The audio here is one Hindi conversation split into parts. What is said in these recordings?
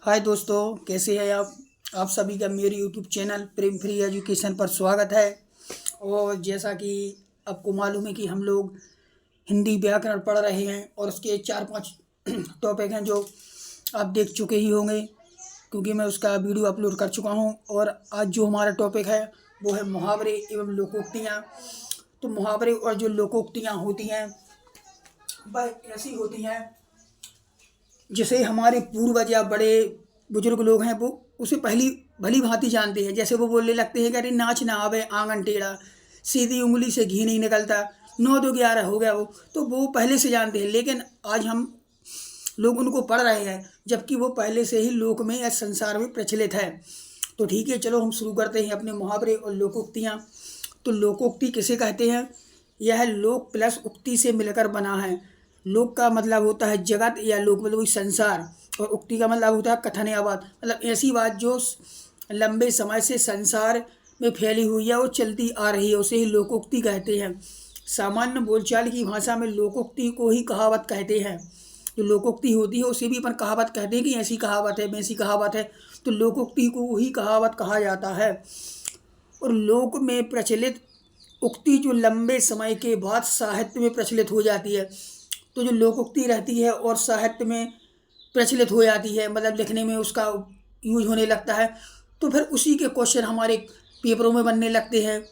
हाय दोस्तों, कैसे हैं आप सभी का मेरे यूट्यूब चैनल प्रेम फ्री एजुकेशन पर स्वागत है। और जैसा कि आपको मालूम है कि हम लोग हिंदी व्याकरण पढ़ रहे हैं और उसके 4-5 टॉपिक हैं जो आप देख चुके ही होंगे, क्योंकि मैं उसका वीडियो अपलोड कर चुका हूं। और आज जो हमारा टॉपिक है वो है मुहावरे एवं लोकोक्तियाँ। तो मुहावरे और जो लोकोक्तियाँ होती हैं वह ऐसी होती हैं जिसे हमारे पूर्वज या बड़े बुजुर्ग लोग हैं वो उसे पहली भली भांति जानते हैं। जैसे वो बोलने लगते हैं कि अरे नाच ना आवे आंगन टेढ़ा, सीधी उंगली से घी नहीं निकलता, 9 2 11 हो गया। तो वो पहले से जानते हैं, लेकिन आज हम लोग उनको पढ़ रहे हैं, जबकि वो पहले से ही लोक में या संसार में प्रचलित है। तो ठीक है, चलो हम शुरू करते हैं अपने मुहावरे और लोकोक्तियाँ। तो लोकोक्ति किसे कहते हैं? यह लोक प्लस उक्ति से मिलकर बना है। लोक का मतलब होता है जगत, या लोक मतलब वही संसार, और उक्ति का मतलब होता है कथन या बात, मतलब ऐसी बात जो लंबे समय से संसार में फैली हुई है और चलती आ रही है, उसे ही लोकोक्ति कहते हैं। सामान्य बोलचाल की भाषा में लोकोक्ति को ही कहावत कहते हैं। जो लोकोक्ति होती है उसे भी अपन कहावत कहते हैं कि ऐसी कहावत है, वैसी कहावत है। तो लोकोक्ति को ही कहावत कहा जाता है। और लोक में प्रचलित उक्ति जो लंबे समय के बाद साहित्य में प्रचलित हो जाती है। तो जो लोकोक्ति रहती है और साहित्य में प्रचलित हो जाती है, मतलब लिखने में उसका यूज होने लगता है, तो फिर उसी के क्वेश्चन हमारे पेपरों में बनने लगते हैं।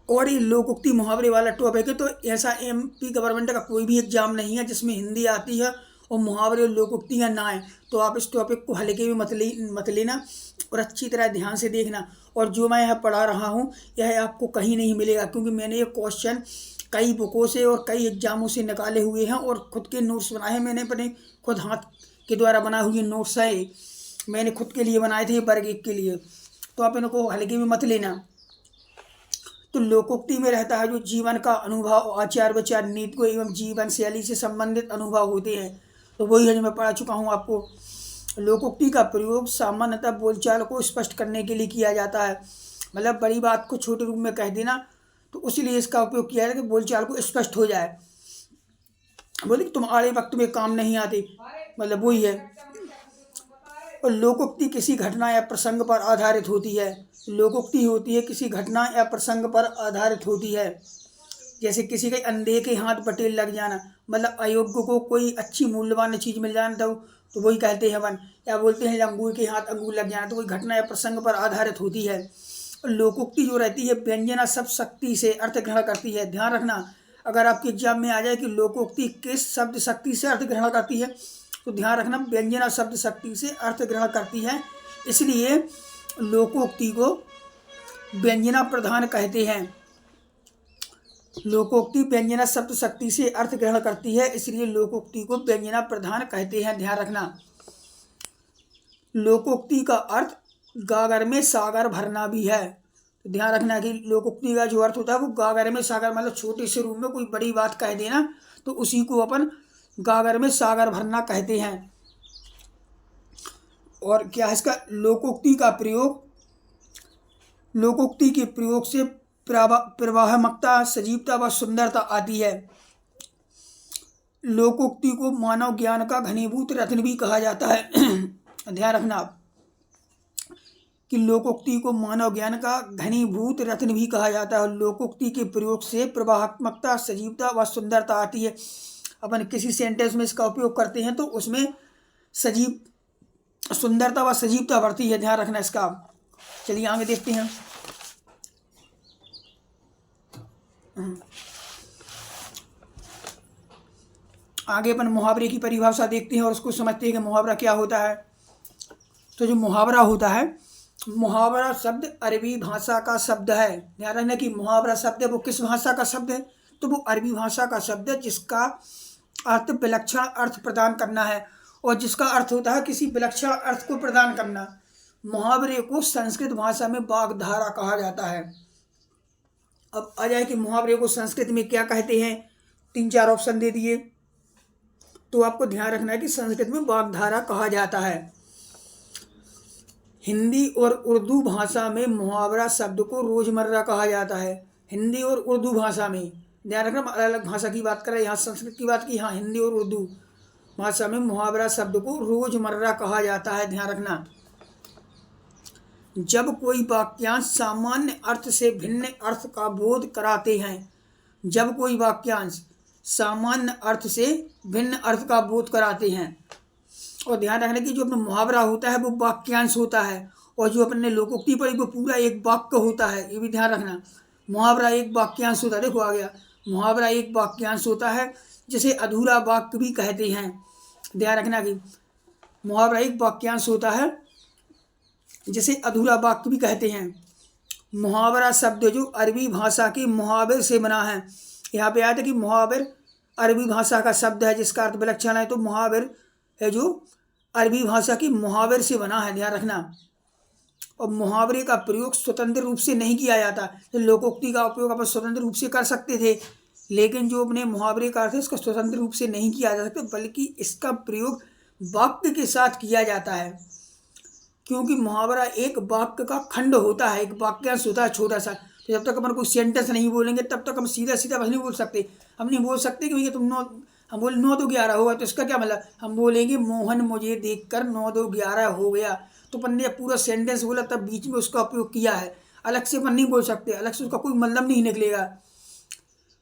और ये लोकोक्ति मुहावरे वाला टॉपिक है, तो ऐसा एमपी गवर्नमेंट का कोई भी एग्जाम नहीं है जिसमें हिंदी आती है और मुहावरे और लोकोक्तियाँ ना आए। तो आप इस टॉपिक को हल्के में मत लेना और अच्छी तरह ध्यान से देखना। और जो मैं यहाँ पढ़ा रहा हूँ यह आपको कहीं नहीं मिलेगा, क्योंकि मैंने ये क्वेश्चन कई बुकों से और कई एग्जामों से निकाले हुए हैं और खुद के नोट्स बनाए हैं। मैंने अपने खुद हाथ के द्वारा बनाए हुए नोट्स हैं, मैंने खुद के लिए बनाए थे वर्ग 1 के लिए। तो आप इनको हल्के में मत लेना। तो लोकोक्ति में रहता है जो जीवन का अनुभव, आचार विचार, नीति एवं जीवन शैली से संबंधित अनुभव होते हैं। तो वही है जो मैं पढ़ा चुका हूँ आपको। लोकोक्ति का प्रयोग सामान्यतः बोलचाल को स्पष्ट करने के लिए किया जाता है, मतलब बड़ी बात को छोटे रूप में कह देना, तो उसीलिए इसका उपयोग किया जाता है कि बोलचाल को स्पष्ट हो जाए। बोले कि तुम आड़े वक्त में काम नहीं आते, मतलब वही है। और लोकोक्ति किसी घटना या प्रसंग पर आधारित होती है। लोकोक्ति होती है किसी घटना या प्रसंग पर आधारित होती है। जैसे किसी के अंधे के हाथ बटेर लग जाना, मतलब अयोग्य को कोई अच्छी मूल्यवान चीज़ मिल जाना, तो वही कहते हैं अपन। या बोलते हैं अंगूर के हाथ अंगूर लग जाना, तो कोई घटना या प्रसंग पर आधारित होती है। और लोकोक्ति जो रहती है व्यंजना शब्द शक्ति से अर्थ ग्रहण करती है। ध्यान रखना, अगर आपके एग्जाम में आ जाए कि लोकोक्ति किस शब्द शक्ति से अर्थ ग्रहण करती है, तो ध्यान रखना व्यंजना शब्द शक्ति से अर्थ ग्रहण करती है। इसलिए लोकोक्ति को व्यंजना प्रधान कहते हैं। लोकोक्ति व्यंजना शब्द शक्ति से अर्थ ग्रहण करती है, इसलिए लोकोक्ति को व्यंजना प्रधान कहते हैं। ध्यान रखना, लोकोक्ति का अर्थ गागर में सागर भरना भी है। तो ध्यान रखना कि लोकोक्ति का जो अर्थ होता है वो गागर में सागर, मतलब छोटे से रूप में कोई बड़ी बात कह देना, तो उसी को अपन गागर में सागर भरना कहते हैं। और क्या है इसका लोकोक्ति का प्रयोग? लोकोक्ति के प्रयोग से प्रवाहमकता, सजीवता व सुंदरता आती है। लोकोक्ति को मानव ज्ञान का घनीभूत रत्न भी कहा जाता है। ध्यान रखना कि लोकोक्ति को मानव ज्ञान का घनीभूत रत्न भी कहा जाता है। लोकोक्ति के प्रयोग से प्रवाहमकता, सजीवता व सुंदरता आती है। अपन किसी सेंटेंस में इसका उपयोग करते हैं तो उसमें सुंदरता व सजीवता बढ़ती है। ध्यान रखना इसका। चलिए आगे देखते हैं। आगे अपन मुहावरे की परिभाषा देखते हैं और उसको समझते हैं कि मुहावरा क्या होता है। तो जो मुहावरा होता है, मुहावरा शब्द अरबी भाषा का शब्द है। ध्यान रखना कि मुहावरा शब्द है वो किस भाषा का शब्द है, तो वो अरबी भाषा का शब्द है, जिसका अर्थ विलक्षण अर्थ प्रदान करना है, और जिसका अर्थ होता है किसी विलक्षण अर्थ को प्रदान करना। मुहावरे को संस्कृत भाषा में वाग्धारा कहा जाता है। अब आ जाए कि मुहावरे को संस्कृत में क्या कहते हैं, 3-4 ऑप्शन दे दिए, तो आपको ध्यान रखना है कि संस्कृत में वाग्धारा कहा जाता है। हिंदी और उर्दू भाषा में मुहावरा शब्द को रोजमर्रा कहा जाता है। हिंदी और उर्दू भाषा में, ध्यान रखना अलग अलग भाषा की बात कर रहे हैं, यहाँ संस्कृत की बात की, हाँ हिंदी और उर्दू। भाषा में मुहावरा शब्द को रोजमर्रा कहा जाता है। ध्यान रखना, जब कोई वाक्यांश सामान्य अर्थ से भिन्न अर्थ का बोध कराते हैं, जब कोई वाक्यांश सामान्य अर्थ से भिन्न अर्थ का बोध कराते हैं। और ध्यान रखना कि जो अपना मुहावरा होता है वो वाक्यांश होता है, और जो अपने लोकोक्ति पढ़ी वो पूरा एक वाक्य होता है। ये भी ध्यान रखना, मुहावरा एक वाक्यांश होता है। देखो आ गया, मुहावरा एक वाक्यांश होता है जिसे अधूरा वाक्य भी कहते हैं। ध्यान रखना कि मुहावरा एक वाक्यांश होता है जिसे अधूरा वाक्य भी कहते हैं। मुहावरा शब्द जो अरबी भाषा के मुहावर से बना है। यहाँ पे आया था कि मुहावर अरबी भाषा का शब्द है जिसका अर्थ विलक्षण है, तो मुहावर है जो अरबी भाषा की मुहावर से बना है। ध्यान रखना, और मुहावरे का प्रयोग स्वतंत्र रूप से नहीं किया जाता। तो लोकोक्ति का उपयोग अपन स्वतंत्र रूप से कर सकते थे, लेकिन जो अपने मुहावरे का अर्थ है इसका स्वतंत्र रूप से नहीं किया जा सकता, बल्कि इसका प्रयोग वाक्य के साथ किया जाता है। क्योंकि मुहावरा एक वाक्य का खंड होता है, एक वाक्यांश होता है छोटा सा। तो जब तक अपन कोई सेंटेंस नहीं बोलेंगे तब तक हम सीधा सीधा बस नहीं बोल सकते। हम नहीं बोल सकते कि भैया तुम 9, हम बोले 9 2 11 होगा, तो इसका क्या मतलब, हम बोलेंगे मोहन मुझे देखकर 9 2 11 हो गया। तो अपन ने पूरा सेंटेंस बोला तब बीच में उसका उपयोग किया है, अलग से अपन नहीं बोल सकते, अलग से उसका कोई मतलब नहीं निकलेगा।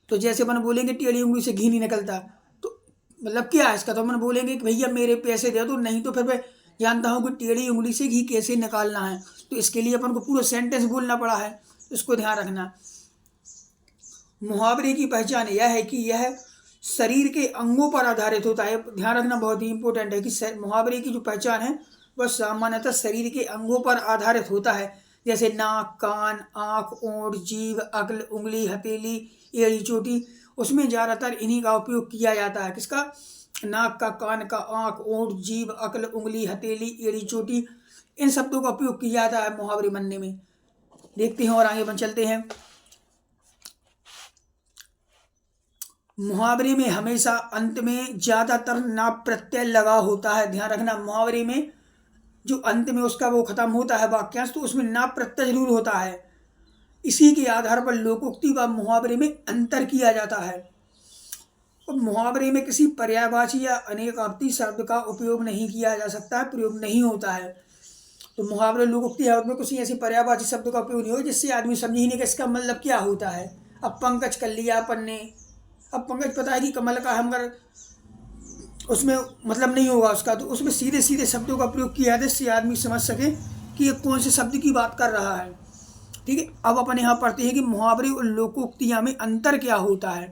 तो जैसे अपन बोलेंगे टेढ़ी उंगली से घी नहीं निकलता, तो मतलब क्या है इसका, तो अपन बोलेंगे कि भैया मेरे पैसे दे दो, नहीं तो फिर मैं जानता हूँ कि टेढ़ी उंगली से घी कैसे निकालना है। तो इसके लिए अपन को पूरा सेंटेंस बोलना पड़ा है, इसको ध्यान रखना। मुहावरे की पहचान यह है कि यह शरीर के अंगों पर आधारित होता है। ध्यान रखना, बहुत ही इंपॉर्टेंट है कि मुहावरे की जो पहचान है वह सामान्यतः शरीर के अंगों पर आधारित होता है, जैसे नाक, कान, आँख, ओंठ, जीभ, अक्ल, उंगली, हथेली, एड़ी, चोटी। उसमें ज़्यादातर इन्हीं का उपयोग किया जाता है। किसका, नाक का, कान का, आँख, ओंठ, जीभ, अक्ल, उंगली, हथेली, एड़ी, चोटी, इन शब्दों का उपयोग किया जाता है मुहावरे बनने में। देखते हैं और आगे बढ़ चलते हैं। मुहावरे में हमेशा अंत में ज़्यादातर ना प्रत्यय लगा होता है। ध्यान रखना, मुहावरे में जो अंत में उसका वो खत्म होता है वाक्यांश, तो उसमें ना प्रत्यय जरूर होता है। इसी के आधार पर लोकोक्ति व मुहावरे में अंतर किया जाता है। और मुहावरे में किसी पर्यायवाची या अनेकार्थी शब्द का उपयोग नहीं किया जा सकता है, प्रयोग नहीं होता है। तो मुहावरे लोकोक्ति है उसमें किसी ऐसे पर्यायवाची शब्द का उपयोग नहीं हो जिससे आदमी समझ ही नहीं कि इसका मतलब क्या होता है। अब पंकज कर लिया अपन ने, अब पंकज पता है कि कमल का, हम अगर उसमें मतलब नहीं होगा उसका, तो उसमें सीधे सीधे शब्दों का प्रयोग किया जाए जिससे आदमी समझ सके कि ये कौन से शब्द की बात कर रहा है। ठीक है, अब अपन यहाँ पढ़ते हैं कि मुहावरे और लोकोक्तियाँ में अंतर क्या होता है।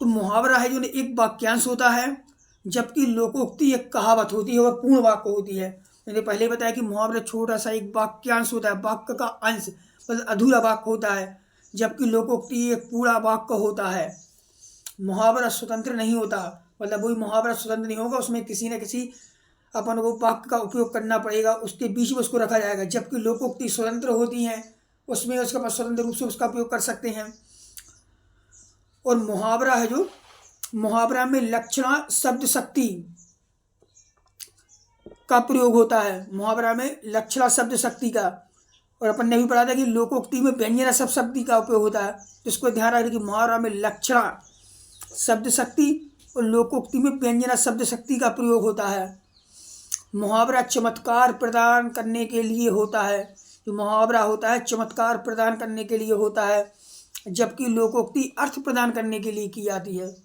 तो मुहावरा है जो एक वाक्यांश होता है, जबकि लोकोक्ति एक कहावत होती है और पूर्ण वाक्य होती है। मैंने पहले बताया कि मुहावरा छोटा सा एक वाक्यांश होता है, वाक्य का अंश, मतलब अधूरा वाक्य होता है, जबकि लोकोक्ति एक पूरा वाक्य होता है। मुहावरा स्वतंत्र नहीं होता, मतलब वही मुहावरा स्वतंत्र नहीं होगा, उसमें किसी न किसी अपन को वाक्य का उपयोग करना पड़ेगा, उसके बीच में उसको रखा जाएगा। जबकि लोकोक्ति स्वतंत्र होती हैं, उसमें उसका स्वतंत्र रूप से उसका उपयोग कर सकते हैं। और मुहावरा है जो, मुहावरा में लक्षणा शब्द शक्ति का प्रयोग होता है। मुहावरा में लक्षणा शब्द शक्ति का, और अपन ने भी पढ़ा था कि लोकोक्ति में व्यंजना शब्द शक्ति का उपयोग होता है। इसको ध्यान रखना कि मुहावरा में लक्षणा शब्द शक्ति और लोकोक्ति में व्यंजना शब्द शक्ति का प्रयोग होता है। मुहावरा चमत्कार प्रदान करने के लिए होता है। जो मुहावरा होता है चमत्कार प्रदान करने के लिए होता है, जबकि लोकोक्ति अर्थ प्रदान करने के लिए की जाती है।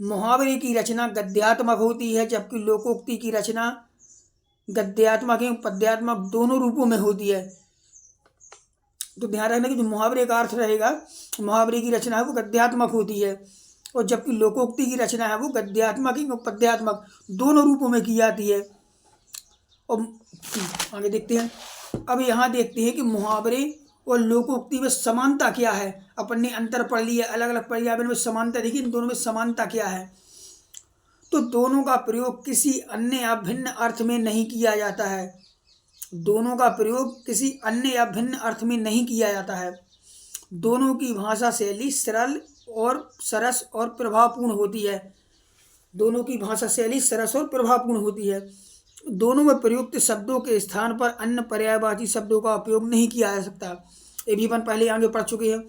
मुहावरे की रचना गद्यात्मक होती है, जबकि लोकोक्ति की रचना गद्यात्मक एवं पद्यात्मक दोनों रूपों में होती है। तो ध्यान रखना कि जो मुहावरे का अर्थ रहेगा, मुहावरे की रचना है वो गद्यात्मक होती है, और जबकि लोकोक्ति की रचना है वो गद्यात्मक एवं पद्यात्मक दोनों रूपों में की जाती है। और आगे देखते हैं। अब यहाँ देखते हैं कि मुहावरे और लोकोक्ति में समानता क्या है। अपन ने अंतर पढ़ लिया, अलग अलग पर्यावरण में समानता देखी, इन दोनों में समानता क्या है। तो दोनों का प्रयोग किसी अन्य या भिन्न अर्थ में नहीं किया जाता है। दोनों का प्रयोग किसी अन्य या भिन्न अर्थ में नहीं किया जाता है। दोनों की भाषा शैली सरल और सरस और प्रभावपूर्ण होती है। दोनों की भाषा शैली सरस और प्रभावपूर्ण होती है। दोनों में प्रयुक्त शब्दों के स्थान पर अन्य पर्यायवाची शब्दों का उपयोग नहीं किया जा सकता। ये भी अपन पहले आगे पढ़ चुके हैं।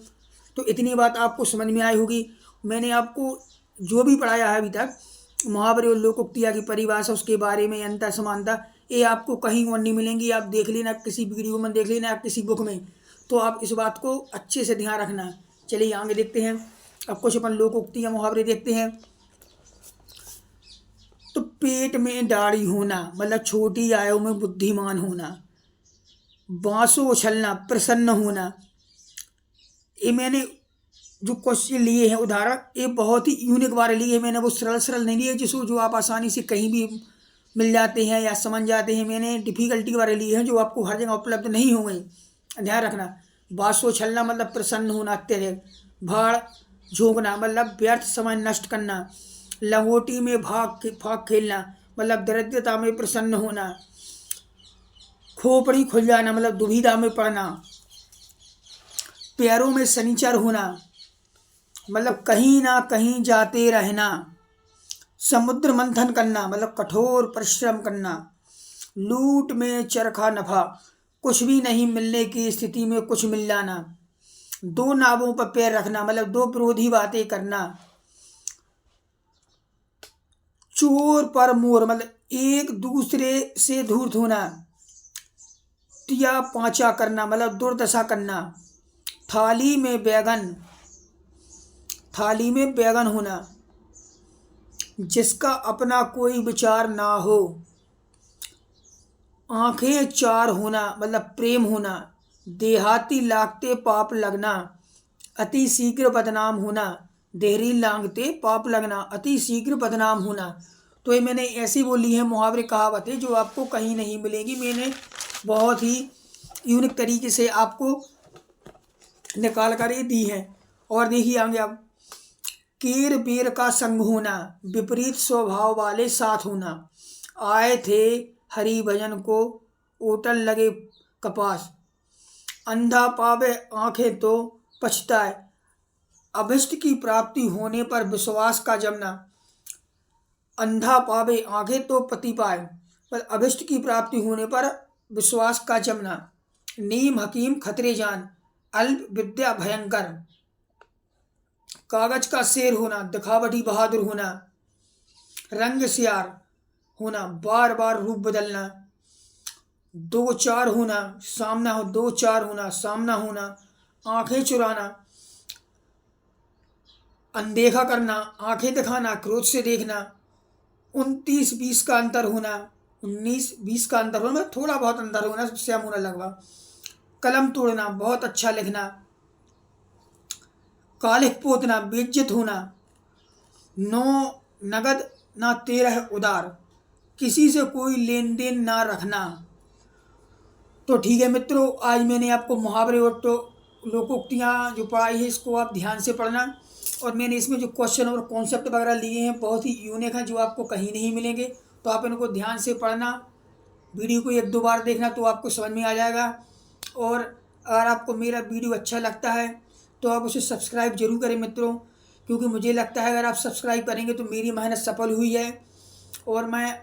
तो इतनी बात आपको समझ में आई होगी। मैंने आपको जो भी पढ़ाया है अभी तक, मुहावरे और लोकोक्तियाँ की परिभाषा, उसके बारे में अंतर समानता, ये आपको कहीं और नहीं मिलेंगी। आप देख लेना, किसी वीडियो में देख लेना, किसी बुक में, तो आप इस बात को अच्छे से ध्यान रखना। चलिए आगे देखते हैं। अब कुछ अपन लोकोक्तियाँ मुहावरे देखते हैं। तो पेट में दाढ़ी होना मतलब छोटी आयु में बुद्धिमान होना। बांसों उछलना प्रसन्न होना। ये मैंने जो क्वेश्चन लिए हैं उदाहरण, ये बहुत ही यूनिक वाले लिए हैं मैंने, वो सरल सरल नहीं लिए जिसको जो आप आसानी से कहीं भी मिल जाते हैं या समझ जाते हैं। मैंने डिफ़िकल्टी वाले लिए हैं जो आपको हर जगह उपलब्ध नहीं होंगे, ध्यान रखना। बांसों छलना मतलब प्रसन्न होना अत्यधिक। भाड़ झोंकना मतलब व्यर्थ समय नष्ट करना। लंगोटी में फाग खेलना मतलब दरिद्रता में प्रसन्न होना। खोपड़ी खुल जाना मतलब दुविधा में पड़ना। पैरों में शनिचर होना मतलब कहीं ना कहीं जाते रहना। समुद्र मंथन करना मतलब कठोर परिश्रम करना। लूट में चरखा नफा कुछ भी नहीं मिलने की स्थिति में कुछ मिल जाना। दो नावों पर पैर रखना मतलब दो विरोधी बातें करना। चोर पर मोर मतलब एक दूसरे से धूर्त होना। तिया पांचा करना मतलब दुर्दशा करना। थाली में बैगन होना। जिसका अपना कोई विचार ना हो। आंखें चार होना मतलब प्रेम होना। देहाती लागते पाप लगना। अति शीघ्र बदनाम होना। देहरी लांगते पाप लगना, अति शीघ्र बदनाम होना। तो ये मैंने ऐसी बोली है मुहावरे कहावतें जो आपको कहीं नहीं मिलेगी। मैंने बहुत ही यूनिक तरीके से आपको निकाल कर ये दी है। और देखिए आगे आप, केर बेर का संग होना, विपरीत स्वभाव वाले साथ होना। आए थे हरि भजन को, ओटन लगे कपास। अंधा पावे आंखें तो पछताए, अभिष्ट की प्राप्ति होने पर विश्वास का जमना। अंधा पावे आंखें तो पति पाए, पर अभिष्ट की प्राप्ति होने पर विश्वास का जमना। नीम हकीम खतरे जान, अल्प विद्या भयंकर। कागज का शेर होना, दिखावटी बहादुर होना। रंग सियार होना, बार बार रूप बदलना। दो चार होना, सामना हो, दो चार होना, सामना होना। आंखें चुराना, अनदेखा करना, आंखें दिखाना, क्रोध से देखना। 29-20 का अंतर होना, 19-20 का अंतर होना, थोड़ा बहुत अंतर होना, सेम होना लगभग। कलम तोड़ना, बहुत अच्छा लिखना। कालिख पोतना, बेइज्जत होना। 9 नगद ना 13 उधार, किसी से कोई लेन देन ना रखना। तो ठीक है मित्रों, आज मैंने आपको मुहावरे और तो लोकोक्तियाँ जो पढ़ाई है इसको आप ध्यान से पढ़ना। और मैंने इसमें जो क्वेश्चन और कॉन्सेप्ट वगैरह लिए हैं बहुत ही यूनिक हैं जो आपको कहीं नहीं मिलेंगे, तो आप इनको ध्यान से पढ़ना। वीडियो को 1-2 बार देखना तो आपको समझ में आ जाएगा। और अगर आपको मेरा वीडियो अच्छा लगता है तो आप उसे सब्सक्राइब जरूर करें मित्रों, क्योंकि मुझे लगता है अगर आप सब्सक्राइब करेंगे तो मेरी मेहनत सफल हुई है और मैं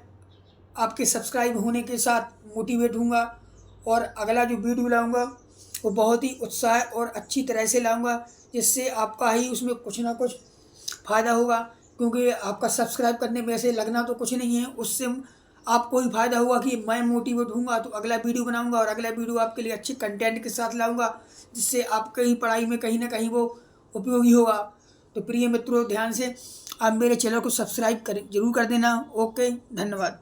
आपके सब्सक्राइब होने के साथ मोटिवेट हूँगा और अगला जो वीडियो लाऊंगा वो बहुत ही उत्साह और अच्छी तरह से लाऊंगा, जिससे आपका ही उसमें कुछ ना कुछ फ़ायदा होगा। क्योंकि आपका सब्सक्राइब करने में ऐसे लगना तो कुछ नहीं है, उससे आपको ही फ़ायदा होगा कि मैं मोटिवेट हूँगा तो अगला वीडियो बनाऊंगा और अगला वीडियो आपके लिए अच्छे कंटेंट के साथ लाऊंगा, जिससे आपके ही पढ़ाई में कहीं ना कहीं वो उपयोगी होगा। तो प्रिय मित्रों, ध्यान से आप मेरे चैनल को सब्सक्राइब जरूर कर देना। ओके, धन्यवाद।